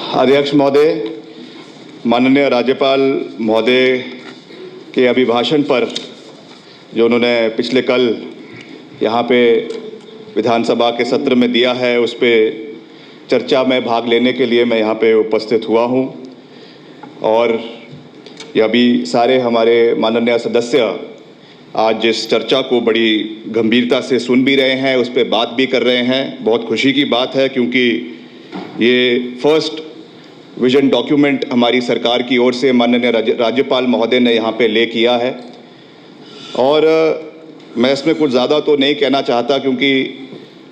अध्यक्ष महोदय, माननीय राज्यपाल महोदय के अभिभाषण पर जो उन्होंने पिछले कल यहाँ पे विधानसभा के सत्र में दिया है, उस पर चर्चा में भाग लेने के लिए मैं यहाँ पे उपस्थित हुआ हूँ। और यह भी सारे हमारे माननीय सदस्य आज जिस चर्चा को बड़ी गंभीरता से सुन भी रहे हैं, उस पर बात भी कर रहे हैं। बहुत खुशी की बात है, क्योंकि ये फर्स्ट विजन डॉक्यूमेंट हमारी सरकार की ओर से माननीय राज्यपाल महोदय ने यहाँ पे ले किया है। और मैं इसमें कुछ ज़्यादा तो नहीं कहना चाहता, क्योंकि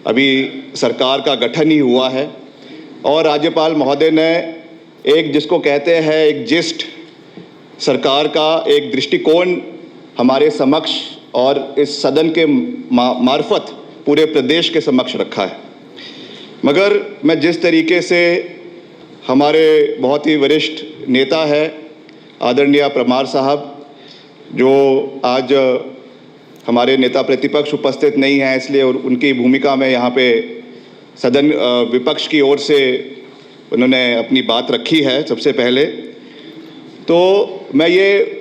अभी सरकार का गठन ही हुआ है और राज्यपाल महोदय ने एक, जिसको कहते हैं एक जिस्ट, सरकार का एक दृष्टिकोण हमारे समक्ष और इस सदन के मार्फत पूरे प्रदेश के समक्ष रखा है। मगर मैं जिस तरीके से हमारे बहुत ही वरिष्ठ नेता है आदरणीय परमार साहब, जो आज हमारे नेता प्रतिपक्ष उपस्थित नहीं है, इसलिए उनकी भूमिका में यहाँ पे सदन विपक्ष की ओर से उन्होंने अपनी बात रखी है। सबसे पहले तो मैं ये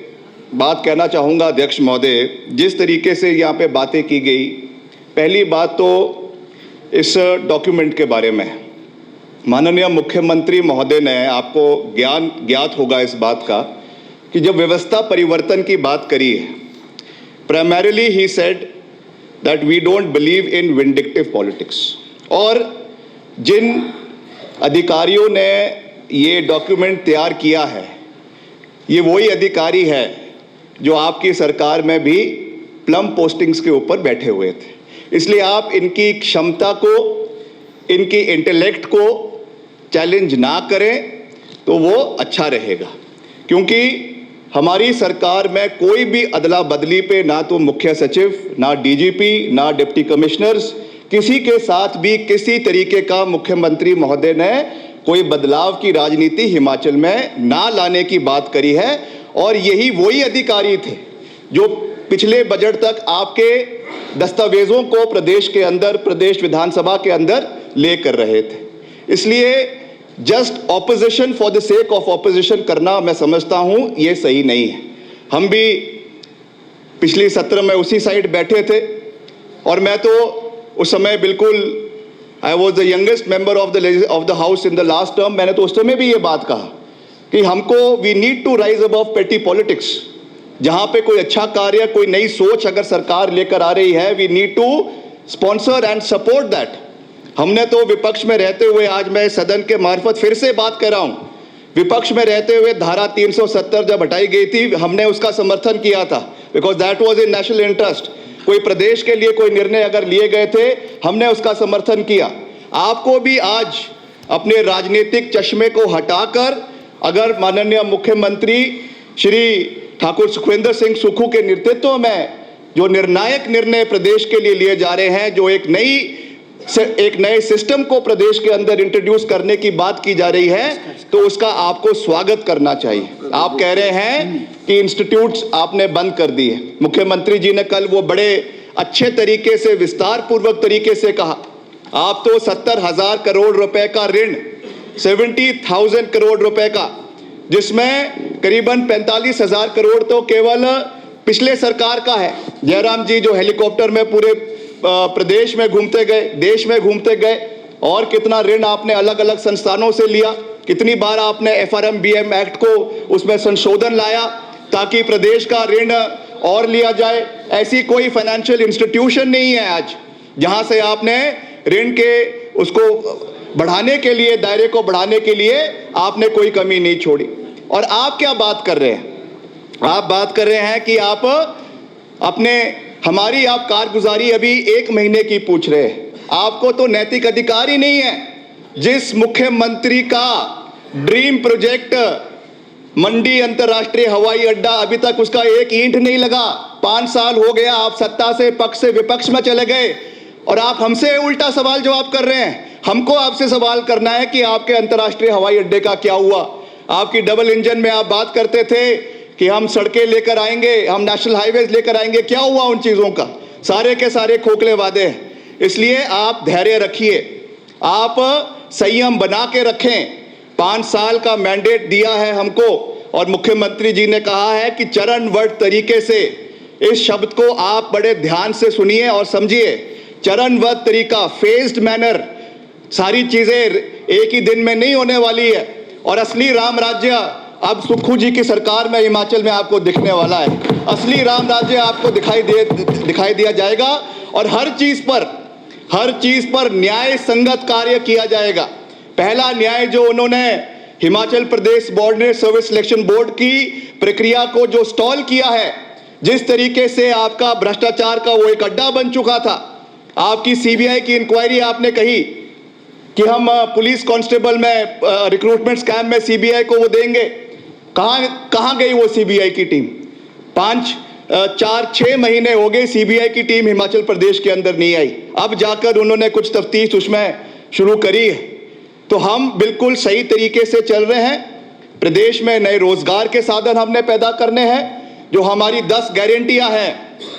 बात कहना चाहूँगा अध्यक्ष महोदय, जिस तरीके से यहाँ पे बातें की गई, पहली बात तो इस डॉक्यूमेंट के बारे में माननीय मुख्यमंत्री महोदय ने, आपको ज्ञात होगा इस बात का, कि जब व्यवस्था परिवर्तन की बात करी है, primarily he said that we don't believe in vindictive politics. और जिन अधिकारियों ने ये डॉक्यूमेंट तैयार किया है, ये वही अधिकारी है जो आपकी सरकार में भी प्लम पोस्टिंग्स के ऊपर बैठे हुए थे। इसलिए आप इनकी क्षमता को, इनकी इंटेलेक्ट को चैलेंज ना करें तो वो अच्छा रहेगा। क्योंकि हमारी सरकार में कोई भी अदला बदली पे ना तो मुख्य सचिव, ना डीजीपी, ना डिप्टी कमिश्नर्स, किसी के साथ भी किसी तरीके का मुख्यमंत्री महोदय ने कोई बदलाव की राजनीति हिमाचल में ना लाने की बात करी है। और यही वही अधिकारी थे जो पिछले बजट तक आपके दस्तावेजों को प्रदेश के अंदर, प्रदेश विधानसभा के अंदर ले कर रहे थे। इसलिए just opposition for the sake of opposition करना, मैं समझता हूं ये सही नहीं है। हम भी पिछले सत्र में उसी साइड बैठे थे और मैं तो उस समय बिल्कुल, I was the youngest member of the house in the last term. मैंने तो उस समय भी ये बात कहा कि हमको we need to rise above petty politics. जहां पे कोई अच्छा कार्य, कोई नई सोच अगर सरकार लेकर आ रही है, we need to sponsor and support that. हमने तो विपक्ष में रहते हुए, आज मैं सदन के मार्फत फिर से बात कर रहा हूं, विपक्ष में रहते हुए धारा 370 जब हटाई गई थी, हमने उसका समर्थन किया था, because that was in national interest. कोई प्रदेश के लिए कोई निर्णय अगर लिए गए थे, हमने उसका समर्थन किया। आपको भी आज अपने राजनीतिक चश्मे को हटाकर, अगर माननीय मुख्यमंत्री श्री ठाकुर सुखविंदर सिंह सुक्खू के नेतृत्व में जो निर्णायक निर्णय प्रदेश के लिए लिए जा रहे हैं, जो एक नए सिस्टम को प्रदेश के अंदर इंट्रोड्यूस करने की बात की जा रही है, तो उसका आपको स्वागत करना चाहिए। आप कह रहे हैं कि इंस्टीट्यूट्स आपने बंद कर दिए। मुख्यमंत्री जी ने कल वो बड़े अच्छे तरीके से, विस्तार पूर्वक तरीके से कहा, आप तो 70,000 करोड़ रुपए का ऋण, 70,000 करोड़ रुपए का, जिसमें करीबन 45,000 करोड़ तो केवल पिछले सरकार का है। जयराम जी जो हेलीकॉप्टर में पूरे प्रदेश में घूमते गए, देश में घूमते गए, और कितना ऋण आपने अलग अलग संस्थानों से लिया, कितनी बार आपने FRMBM एक्ट को उसमें संशोधन लाया ताकि प्रदेश का ऋण और लिया जाए। ऐसी कोई फाइनेंशियल इंस्टीट्यूशन नहीं है आज जहां से आपने ऋण के उसको बढ़ाने के लिए, दायरे को बढ़ाने के लिए आपने कोई कमी नहीं छोड़ी। और आप क्या बात कर रहे हैं? आप बात कर रहे हैं कि आप अपने, हमारी आप कारगुजारी अभी 1 महीने की पूछ रहे हैं। आपको तो नैतिक अधिकार ही नहीं है। जिस मुख्यमंत्री का ड्रीम प्रोजेक्ट मंडी अंतर्राष्ट्रीय हवाई अड्डा, अभी तक उसका एक ईंट नहीं लगा। 5 साल हो गया, आप सत्ता से पक्ष से विपक्ष में चले गए और आप हमसे उल्टा सवाल जवाब कर रहे हैं। हमको आपसे सवाल करना है कि आपके अंतर्राष्ट्रीय हवाई अड्डे का क्या हुआ। आपकी डबल इंजन में आप बात करते थे कि हम सड़कें लेकर आएंगे, हम नेशनल हाईवेज लेकर आएंगे, क्या हुआ उन चीजों का? सारे के सारे खोखले वादे हैं। इसलिए आप धैर्य रखिए, आप संयम बना के रखें। 5 साल का मैंडेट दिया है हमको और मुख्यमंत्री जी ने कहा है कि चरणबद्ध तरीके से, इस शब्द को आप बड़े ध्यान से सुनिए और समझिए, चरणबद्ध तरीका, फेज्ड मैनर, सारी चीजें एक ही दिन में नहीं होने वाली है और असली राम राज्य अब सुक्खू जी की सरकार में हिमाचल में आपको दिखने वाला है। असली राम राज्य आपको दिखाई दिया जाएगा और हर चीज पर न्याय संगत कार्य किया जाएगा। पहला न्याय जो उन्होंने Himachal Pradesh border service selection board की प्रक्रिया को जो स्टॉल किया है, जिस तरीके से आपका भ्रष्टाचार का वो एक अड्डा बन चुका था, आपकी सीबीआई की इंक्वायरी, आपने कही कि हम पुलिस कांस्टेबल में रिक्रूटमेंट स्कैम में सीबीआई को वो देंगे। कहां गई वो सीबीआई की टीम? 4-6 महीने हो गए सीबीआई की टीम हिमाचल प्रदेश के अंदर नहीं आई। अब जाकर उन्होंने कुछ तफ्तीश उसमें शुरू करी है। तो हम बिल्कुल सही तरीके से चल रहे हैं। प्रदेश में नए रोजगार के साधन हमने पैदा करने हैं। जो हमारी 10 गारंटियां हैं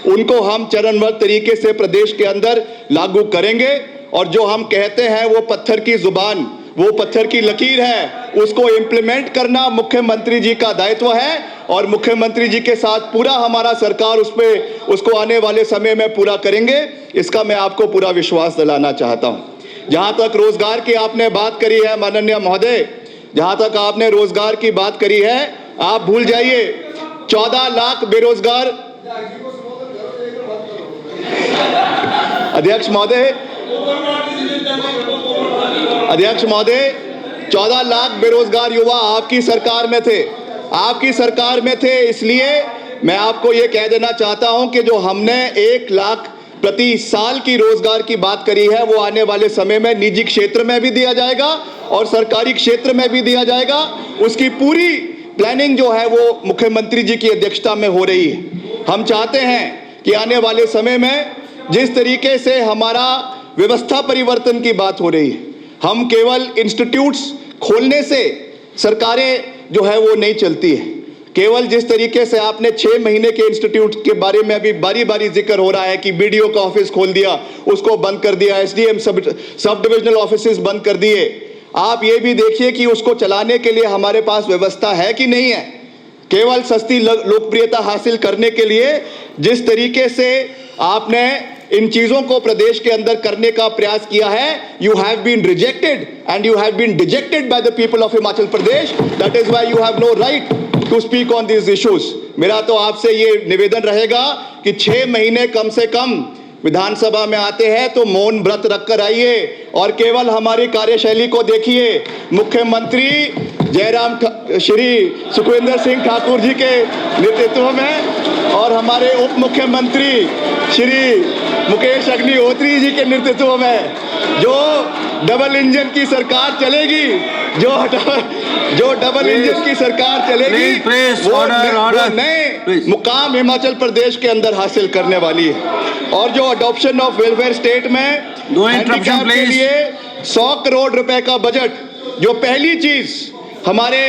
उनको हम चरणबद्ध तरीके से प्रदेश के अंदर लागू करेंगे और जो हम कहते हैं वो पत्थर की जुबान, वो पत्थर की लकीर है, उसको इम्प्लीमेंट करना मुख्यमंत्री जी का दायित्व है और मुख्यमंत्री जी के साथ पूरा हमारा सरकार उसको आने वाले समय में पूरा करेंगे। इसका मैं आपको पूरा विश्वास दिलाना चाहता हूं। जहां तक रोजगार की आपने बात करी है माननीय महोदय, जहां तक आपने रोजगार की बात करी है, आप भूल जाइए 14 लाख बेरोजगार। अध्यक्ष महोदय 14 लाख बेरोजगार युवा आपकी सरकार में थे। इसलिए मैं आपको यह कह देना चाहता हूं कि जो हमने 1 लाख प्रति साल की रोजगार की बात करी है वो आने वाले समय में निजी क्षेत्र में भी दिया जाएगा और सरकारी क्षेत्र में भी दिया जाएगा। उसकी पूरी प्लानिंग जो है वो मुख्यमंत्री जी की अध्यक्षता में हो रही है। हम चाहते हैं कि आने वाले समय में जिस तरीके से हमारा व्यवस्था परिवर्तन की बात हो रही है, हम केवल इंस्टीट्यूट्स खोलने से सरकारें जो है वो नहीं चलती है। केवल जिस तरीके से आपने 6 महीने के इंस्टीट्यूट के बारे में अभी बारी बारी जिक्र हो रहा है कि बीडीओ का ऑफिस खोल दिया, उसको बंद कर दिया, एसडीएम सब डिविजनल ऑफिसेज बंद कर दिए। आप ये भी देखिए कि उसको चलाने के लिए हमारे पास व्यवस्था है कि नहीं है। केवल सस्ती लोकप्रियता हासिल करने के लिए जिस तरीके से आपने इन चीजों को प्रदेश के अंदर करने का प्रयास किया है, you have been rejected and you have been dejected by the people of Himachal Pradesh. That is why you have no right to speak on this issues. मेरा तो आपसे ये निवेदन रहेगा कि 6 महीने कम से कम विधानसभा में आते हैं तो मौन व्रत रखकर आइए और केवल हमारी कार्यशैली को देखिए। मुख्यमंत्री श्री सुखविंदर सिंह ठाकुर जी के नेतृत्व में और हमारे उप मुख्यमंत्री श्री मुकेश अग्निहोत्री जी के नेतृत्व में जो डबल इंजन की सरकार चलेगी, जो डबल इंजन की सरकार चलेगी, वो नए मुकाम हिमाचल प्रदेश के अंदर हासिल करने वाली है। और जो अडॉप्शन ऑफ वेलफेयर स्टेट में हैंडीकैप के लिए 100 करोड़ रुपए का बजट, जो पहली चीज हमारे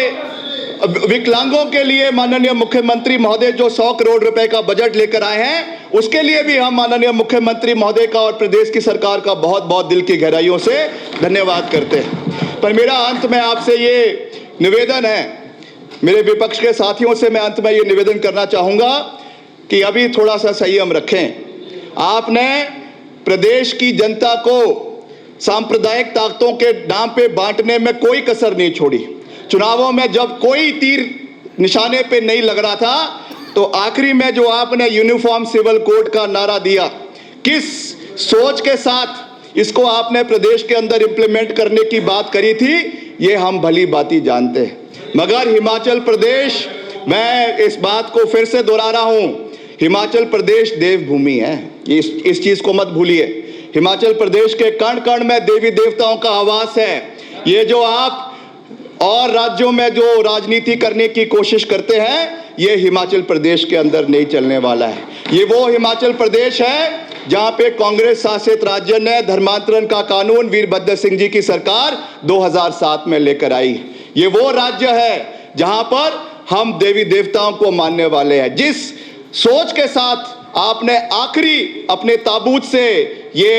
विकलांगों के लिए माननीय मुख्यमंत्री महोदय जो 100 करोड़ रुपए का बजट लेकर आए हैं, उसके लिए भी हम माननीय मुख्यमंत्री महोदय का और प्रदेश की सरकार का बहुत बहुत दिल की गहराइयों से धन्यवाद करते हैं। पर मेरा अंत में आपसे ये निवेदन है, मेरे विपक्ष के साथियों से मैं अंत में ये निवेदन करना चाहूंगा कि अभी थोड़ा सा संयम रखें। आपने प्रदेश की जनता को सांप्रदायिक ताकतों के नाम पे बांटने में कोई कसर नहीं छोड़ी। चुनावों में जब कोई तीर निशाने पे नहीं लग रहा था तो आखिरी में जो आपने यूनिफॉर्म सिविल कोड का नारा दिया, किस सोच के साथ इसको आपने प्रदेश के अंदर इंप्लीमेंट करने की बात करी थी, ये हम भली भांति जानते हैं। मगर हिमाचल प्रदेश, मैं इस बात को फिर से दोहरा रहा हूं, हिमाचल प्रदेश देवभूमि है, इस चीज को मत भूलिए। हिमाचल प्रदेश के कण कण में देवी देवताओं का आवास है। ये जो आप और राज्यों में जो राजनीति करने की कोशिश करते हैं, ये हिमाचल प्रदेश के अंदर नहीं चलने वाला है। ये वो हिमाचल प्रदेश है जहां पे कांग्रेस शासित राज्य ने धर्मांतरण का कानून वीरभद्र सिंह जी की सरकार 2007 में लेकर आई। ये वो राज्य है जहां पर हम देवी देवताओं को मानने वाले हैं। जिस सोच के साथ आपने आखिरी अपने ताबूत से ये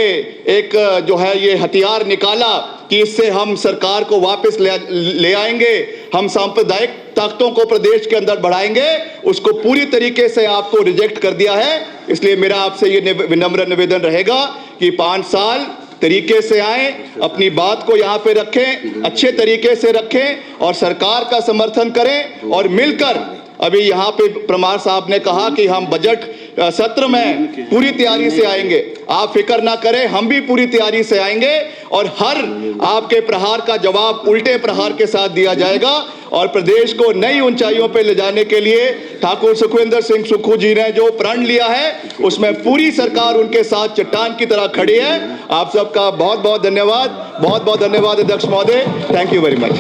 एक जो है ये हथियार निकाला कि इससे हम सरकार को वापस ले आएंगे, हम सांप्रदायिक ताकतों को प्रदेश के अंदर बढ़ाएंगे, उसको पूरी तरीके से आपको रिजेक्ट कर दिया है। इसलिए मेरा आपसे ये विनम्र निवेदन रहेगा कि 5 साल तरीके से आए, अपनी बात को यहाँ पे रखें, अच्छे तरीके से रखें और सरकार का समर्थन करें और मिलकर। अभी यहाँ पे परमार साहब ने कहा कि हम बजट सत्र में पूरी तैयारी से आएंगे, आप फिक्र ना करें, हम भी पूरी तैयारी से आएंगे और हर आपके प्रहार का जवाब उल्टे प्रहार के साथ दिया जाएगा और प्रदेश को नई ऊंचाइयों पे ले जाने के लिए ठाकुर सुखविंदर सिंह सुक्खू जी ने जो प्रण लिया है उसमें पूरी सरकार उनके साथ चट्टान की तरह खड़ी है। आप सबका बहुत बहुत धन्यवाद, बहुत बहुत धन्यवाद अध्यक्ष महोदय, थैंक यू वेरी मच।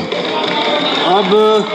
अब